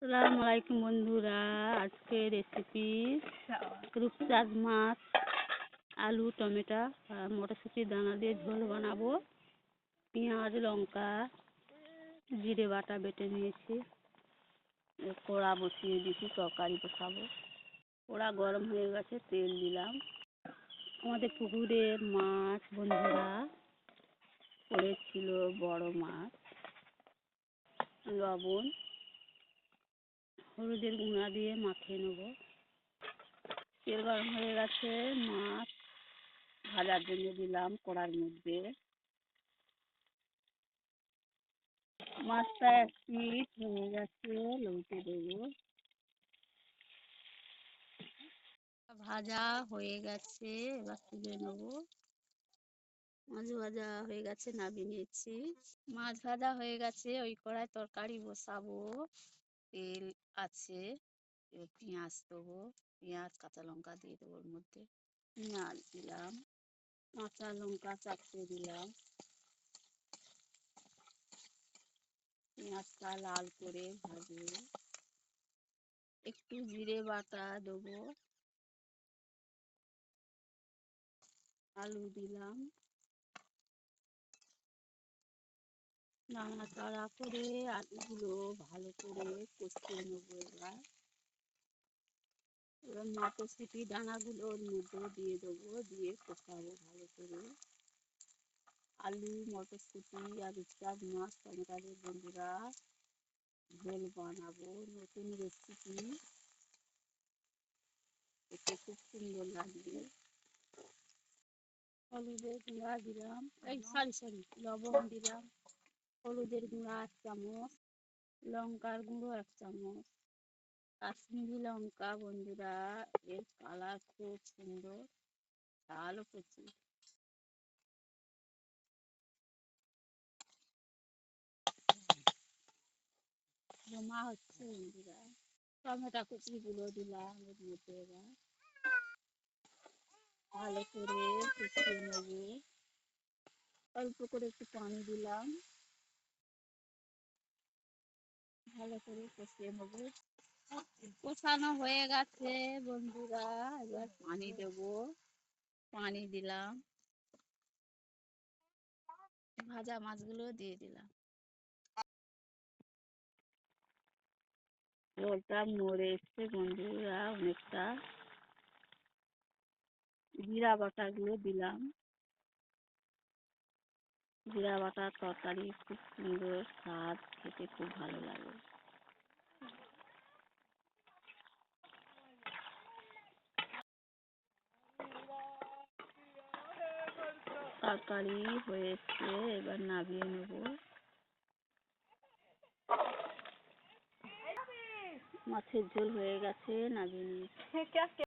আসসালামু আলাইকুম বন্ধুরা, আজকে রেসিপি রূপচাঁদ মাছ, আলু, টমেটো আর মটরশুঁটির দানা দিয়ে ঝোল বানাবো। পেঁয়াজ, লঙ্কা, জিরে বাটা বেটে নিয়েছি। কড়া বসিয়ে দিয়েছি, তরকারি বসাবো। কড়া গরম হয়ে গেছে, তেল দিলাম। আমাদের পুকুরের মাছ বন্ধুরা পড়েছিল, বড় মাছ। লবণ, হলুদের গুঁড়া দিয়ে মাখিয়ে নেব। তেল গরম হয়ে গেছে, মাছ ভাজার জন্য দিলাম কড়ার মধ্যে। মাছটা এক পিঠ হয়ে গেছে, লৌটে দেবো। ভাজা হয়ে গেছে, এবার তুলে নেবো। মাছ ভাজা হয়ে গেছে, নামিয়ে নিয়েছি। মাছ ভাজা হয়ে গেছে, ওই কড়ায় তরকারি বসাবো। তেল আছে, এবার পেঁয়াজ দেবো। পেঁয়াজ কাঁচা লঙ্কা দিয়ে দেবো ওর মধ্যে। পেঁয়াজ দিলাম, কাঁচা লঙ্কা চারটে দিলাম। পেঁয়াজটা লাল করে ভাজবো। একটু জিরে বাটা দেবো। আলু দিলাম, নাড়াচাড়া করে আলুগুলো ভালো করে কষিয়ে নেবো। এবার মটরশুঁটি দানাগুলো ওর মধ্যে দিয়ে দেবো, দিয়ে কষাবো ভালো করে। আলু, মটরশুঁটি আর রূপচাঁদ মাছ, টমেটো বন্ধুরা ঝোল বানাবো। নতুন রেসিপি, এতে খুব সুন্দর লাগবে। হলুদের গুঁড়া দিলাম, লবণ দিলাম। হলুদের গুঁড়া 1 চামচ, লঙ্কার গুঁড়ো 1 চামচ। কাশ্মীরি লঙ্কা বন্ধুরা, এর কালার খুব সুন্দর, ঝালও প্রচুর। জমা হচ্ছে বন্ধুরা। টমেটো কুচিগুলো দিলাম এর মধ্যে। এবার ভালো করে কষিয়ে নেব। অল্প করে একটু পানি দিলাম, ভালো করে কষিয়ে নেব। কষানো হয়ে গেছে বন্ধুরা, এবার পানি দেব। পানি দিলাম, ভাজা মাছগুলো দিয়ে দিলাম। ঝোলটা মরে এসছে বন্ধুরা অনেকটা। জিরা বাটাগুলো দিলাম। জিরা বাটার তরকারি খুব সুন্দর স্বাদ, খেতে খুব ভালো লাগে। তরকারি হয়েছে, এবার নামিয়ে নেব। মাছের ঝোল হয়ে গেছে, নামিয়ে নিয়েছি।